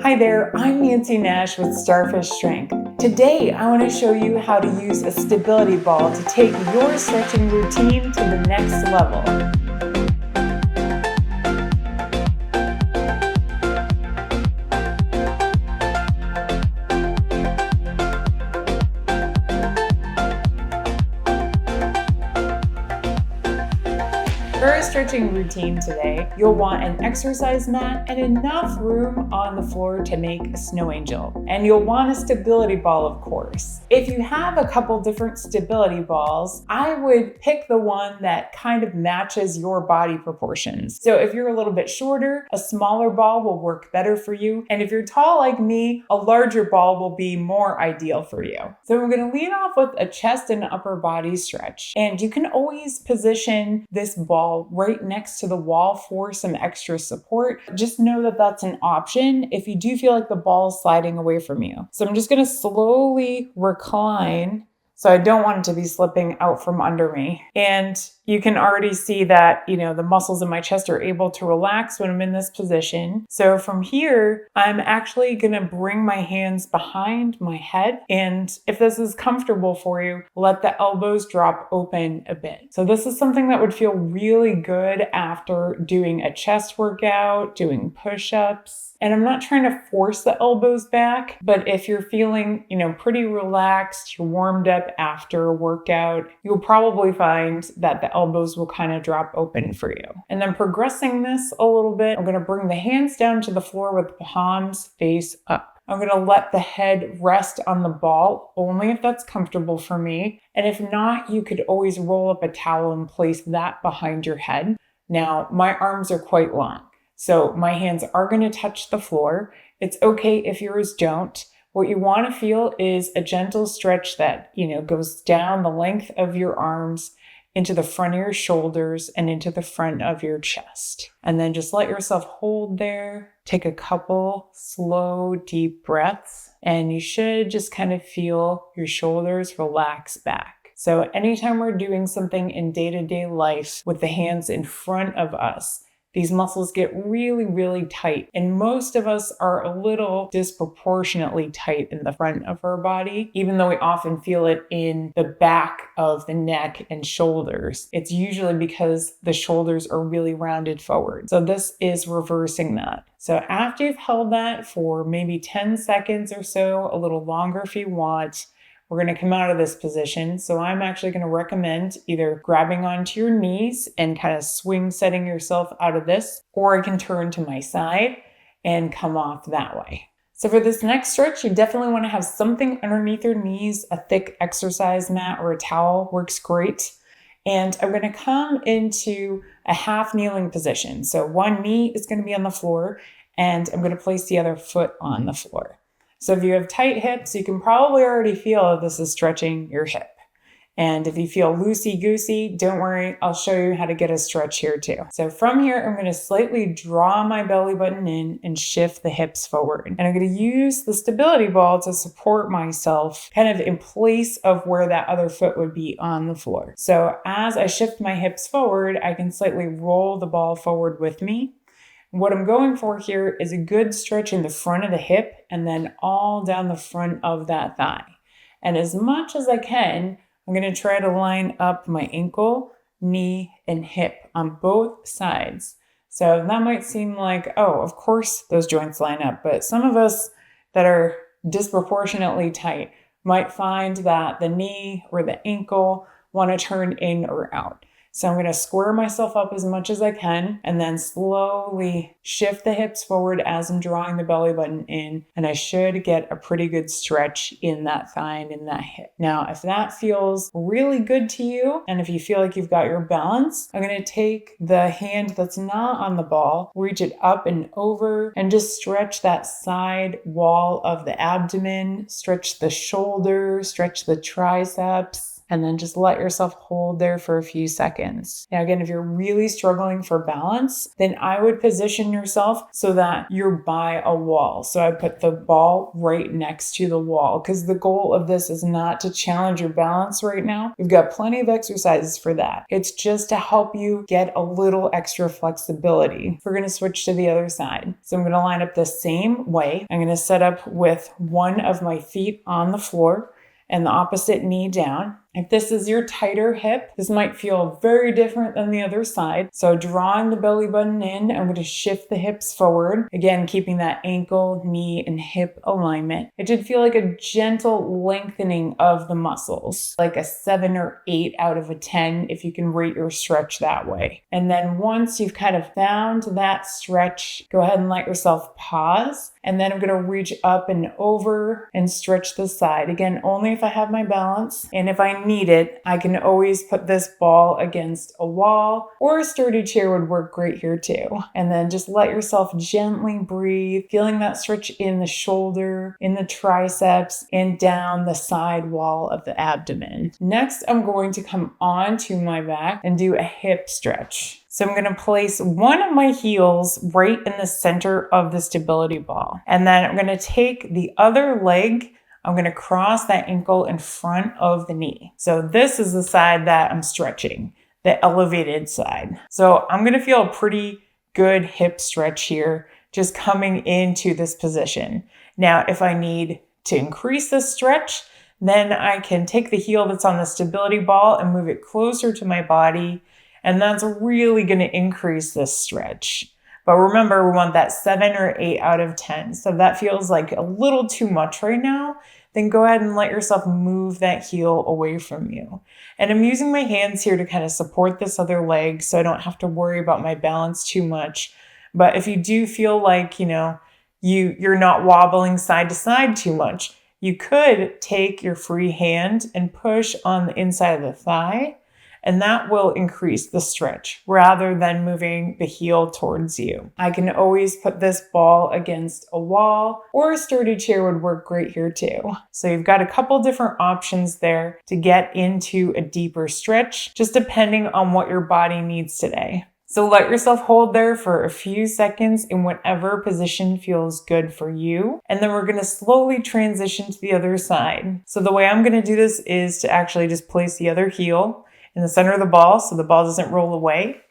Hi there, I'm Nancy Nash with Starfish Strength. Today, I want to show you how to use a stability ball to take your stretching routine to the next level. For a stretching routine today, you'll want an exercise mat and enough room on the floor to make a snow angel. And you'll want a stability ball, of course. If you have a couple different stability balls, I would pick the one that kind of matches your body proportions. So if you're a little bit shorter, a smaller ball will work better for you. And if you're tall like me, a larger ball will be more ideal for you. So we're going to lead off with a chest and upper body stretch. And you can always position this ball right next to the wall for some extra support. Just know that that's an option if you do feel like the ball is sliding away from you. So I'm just going to slowly recline. So I don't want it to be slipping out from under me. And you can already see that, the muscles in my chest are able to relax when I'm in this position. So from here, I'm actually gonna bring my hands behind my head. And if this is comfortable for you, let the elbows drop open a bit. So this is something that would feel really good after doing a chest workout, doing push-ups. And I'm not trying to force the elbows back, but if you're feeling, pretty relaxed, you're warmed up after a workout, you'll probably find that the elbows will kind of drop open for you. And then progressing this a little bit, I'm going to bring the hands down to the floor with the palms face up. I'm going to let the head rest on the ball, only if that's comfortable for me. And if not, you could always roll up a towel and place that behind your head. Now, my arms are quite long, so my hands are going to touch the floor. It's okay if yours don't. What you want to feel is a gentle stretch that, goes down the length of your arms into the front of your shoulders and into the front of your chest. And then just let yourself hold there. Take a couple slow, deep breaths, and you should just kind of feel your shoulders relax back. So anytime we're doing something in day-to-day life with the hands in front of us, these muscles get really, really tight. And most of us are a little disproportionately tight in the front of our body, even though we often feel it in the back of the neck and shoulders. It's usually because the shoulders are really rounded forward. So this is reversing that. So after you've held that for maybe 10 seconds or so, a little longer if you want, we're going to come out of this position. So I'm actually going to recommend either grabbing onto your knees and kind of swing setting yourself out of this, or I can turn to my side and come off that way. So for this next stretch, you definitely want to have something underneath your knees. A thick exercise mat or a towel works great. And I'm going to come into a half kneeling position. So one knee is going to be on the floor and I'm going to place the other foot on the floor. So if you have tight hips, you can probably already feel that this is stretching your hip. And if you feel loosey-goosey, don't worry, I'll show you how to get a stretch here too. So from here, I'm going to slightly draw my belly button in and shift the hips forward. And I'm going to use the stability ball to support myself kind of in place of where that other foot would be on the floor. So as I shift my hips forward, I can slightly roll the ball forward with me. What I'm going for here is a good stretch in the front of the hip and then all down the front of that thigh. And as much as I can, I'm going to try to line up my ankle, knee, and hip on both sides. So that might seem like, oh, of course those joints line up. But some of us that are disproportionately tight might find that the knee or the ankle want to turn in or out. So I'm going to square myself up as much as I can and then slowly shift the hips forward as I'm drawing the belly button in. And I should get a pretty good stretch in that thigh and in that hip. Now, if that feels really good to you, and if you feel like you've got your balance, I'm going to take the hand that's not on the ball, reach it up and over, and just stretch that side wall of the abdomen, stretch the shoulders, stretch the triceps. and then just let yourself hold there for a few seconds. Now again, if you're really struggling for balance, then I would position yourself so that you're by a wall. So I put the ball right next to the wall, because the goal of this is not to challenge your balance right now. We've got plenty of exercises for that. It's just to help you get a little extra flexibility. We're going to switch to the other side. So I'm going to line up the same way. I'm going to set up with one of my feet on the floor and the opposite knee down. If this is your tighter hip, this might feel very different than the other side. So drawing the belly button in, I'm going to shift the hips forward. Again, keeping that ankle, knee, and hip alignment. It should feel like a gentle lengthening of the muscles, like a 7 or 8 out of a 10 if you can rate your stretch that way. And then once you've kind of found that stretch, go ahead and let yourself pause. And then I'm going to reach up and over and stretch the side. Again, only if I have my balance. And if I need it, I can always put this ball against a wall, or a sturdy chair would work great here too. And then just let yourself gently breathe, feeling that stretch in the shoulder, in the triceps, and down the side wall of the abdomen. Next, I'm going to come onto my back and do a hip stretch. So I'm going to place one of my heels right in the center of the stability ball. And then I'm going to take the other leg, I'm going to cross that ankle in front of the knee. So this is the side that I'm stretching, the elevated side. So I'm going to feel a pretty good hip stretch here, just coming into this position. Now, if I need to increase the stretch, then I can take the heel that's on the stability ball and move it closer to my body. And that's really going to increase this stretch. But remember, we want that 7 or 8 out of 10. So if that feels like a little too much right now, then go ahead and let yourself move that heel away from you. And I'm using my hands here to kind of support this other leg so I don't have to worry about my balance too much. But if you do feel like, you're not wobbling side to side too much, you could take your free hand and push on the inside of the thigh. And that will increase the stretch rather than moving the heel towards you. I can always put this ball against a wall, or a sturdy chair would work great here too. So you've got a couple different options there to get into a deeper stretch, just depending on what your body needs today. So let yourself hold there for a few seconds in whatever position feels good for you. And then we're going to slowly transition to the other side. So the way I'm going to do this is to actually just place the other heel in the center of the ball so the ball doesn't roll away,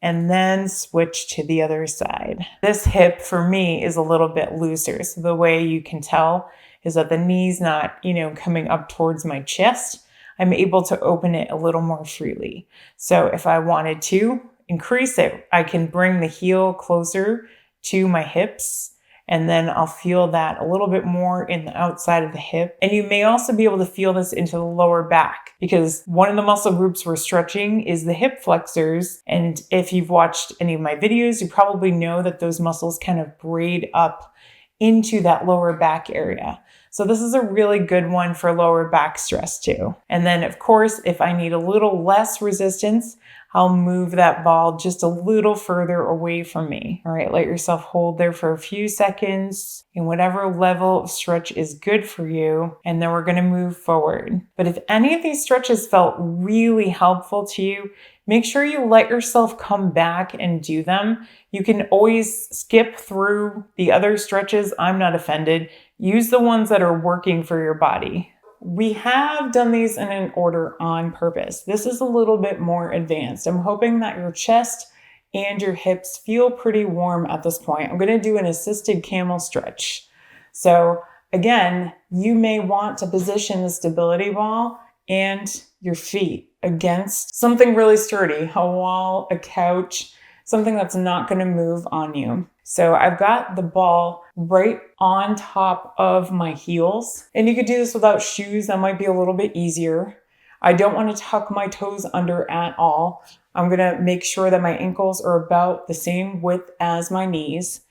and then switch to the other side. This hip for me is a little bit looser. So the way you can tell is that the knee's not, coming up towards my chest. I'm able to open it a little more freely. So if I wanted to increase it, I can bring the heel closer to my hips, and then I'll feel that a little bit more in the outside of the hip. And you may also be able to feel this into the lower back, because one of the muscle groups we're stretching is the hip flexors. And if you've watched any of my videos, you probably know that those muscles kind of braid up into that lower back area. So this is a really good one for lower back stress too. And then of course, if I need a little less resistance, I'll move that ball just a little further away from me. All right, let yourself hold there for a few seconds in whatever level of stretch is good for you. And then we're going to move forward. But if any of these stretches felt really helpful to you, make sure you let yourself come back and do them. You can always skip through the other stretches. I'm not offended. Use the ones that are working for your body. We have done these in an order on purpose. This is a little bit more advanced. I'm hoping that your chest and your hips feel pretty warm at this point. I'm going to do an assisted camel stretch. So again, you may want to position the stability ball and your feet against something really sturdy, a wall, a couch, something that's not going to move on you. So I've got the ball right on top of my heels. And you could do this without shoes. That might be a little bit easier. I don't want to tuck my toes under at all. I'm going to make sure that my ankles are about the same width as my knees.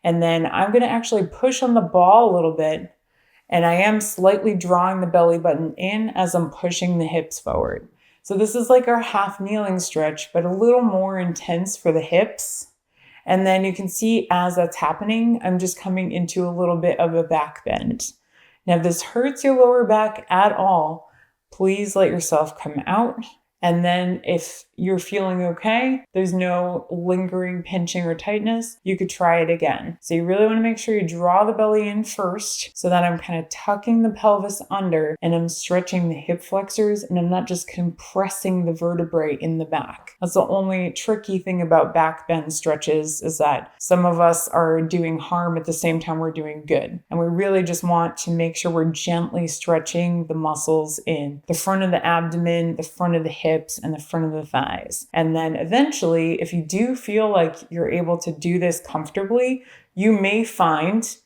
And then I'm going to actually push on the ball a little bit. And I am slightly drawing the belly button in as I'm pushing the hips forward. So this is like our half kneeling stretch, but a little more intense for the hips. And then you can see as that's happening, I'm just coming into a little bit of a back bend. Now, if this hurts your lower back at all, please let yourself come out. And then if you're feeling okay, there's no lingering pinching or tightness, you could try it again. So you really want to make sure you draw the belly in first so that I'm kind of tucking the pelvis under and I'm stretching the hip flexors and I'm not just compressing the vertebrae in the back. That's the only tricky thing about back bend stretches, is that some of us are doing harm at the same time we're doing good. And we really just want to make sure we're gently stretching the muscles in the front of the abdomen, the front of the hips, and the front of the thighs. And then eventually, if you do feel like you're able to do this comfortably, you may find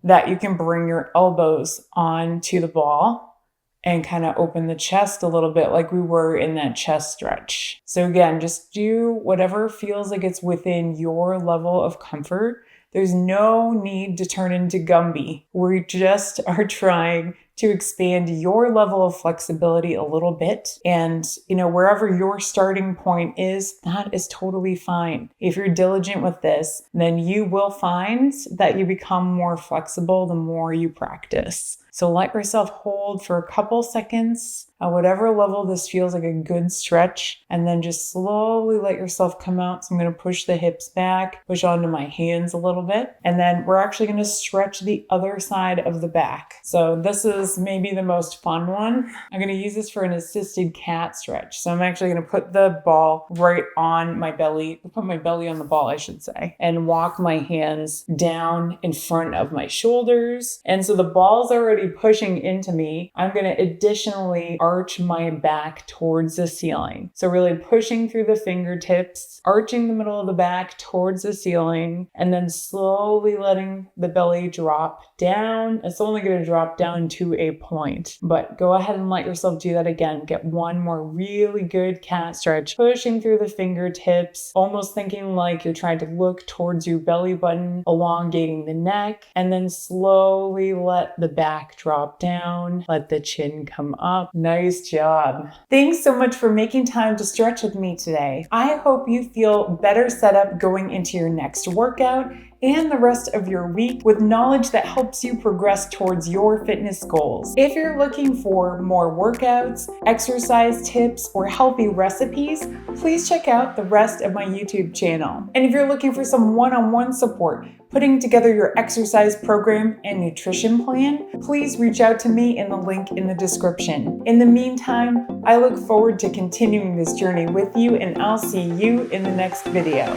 that you can bring your elbows onto the ball and kind of open the chest a little bit like we were in that chest stretch. So again, just do whatever feels like it's within your level of comfort. There's no need to turn into Gumby. We just are trying to expand your level of flexibility a little bit. And, wherever your starting point is, that is totally fine. If you're diligent with this, then you will find that you become more flexible the more you practice. So let yourself hold for a couple seconds at whatever level this feels like a good stretch, and then just slowly let yourself come out. So I'm going to push the hips back, push onto my hands a little bit, and then we're actually going to stretch the other side of the back. So this is maybe the most fun one. I'm going to use this for an assisted cat stretch. So I'm actually going to put the ball right on my belly, put my belly on the ball, I should say, and walk my hands down in front of my shoulders. And so the ball's already pushing into me. I'm going to additionally arch my back towards the ceiling. So really pushing through the fingertips, arching the middle of the back towards the ceiling, and then slowly letting the belly drop down. It's only going to drop down to a point, but go ahead and let yourself do that again. Get one more really good cat stretch, pushing through the fingertips, almost thinking like you're trying to look towards your belly button, elongating the neck, and then slowly let the back drop down, let the chin come up. Nice job. Thanks so much for making time to stretch with me today. I hope you feel better set up going into your next workout and the rest of your week with knowledge that helps you progress towards your fitness goals. If you're looking for more workouts, exercise tips, or healthy recipes, please check out the rest of my YouTube channel. And if you're looking for some one-on-one support, putting together your exercise program and nutrition plan, please reach out to me in the link in the description. In the meantime, I look forward to continuing this journey with you, and I'll see you in the next video.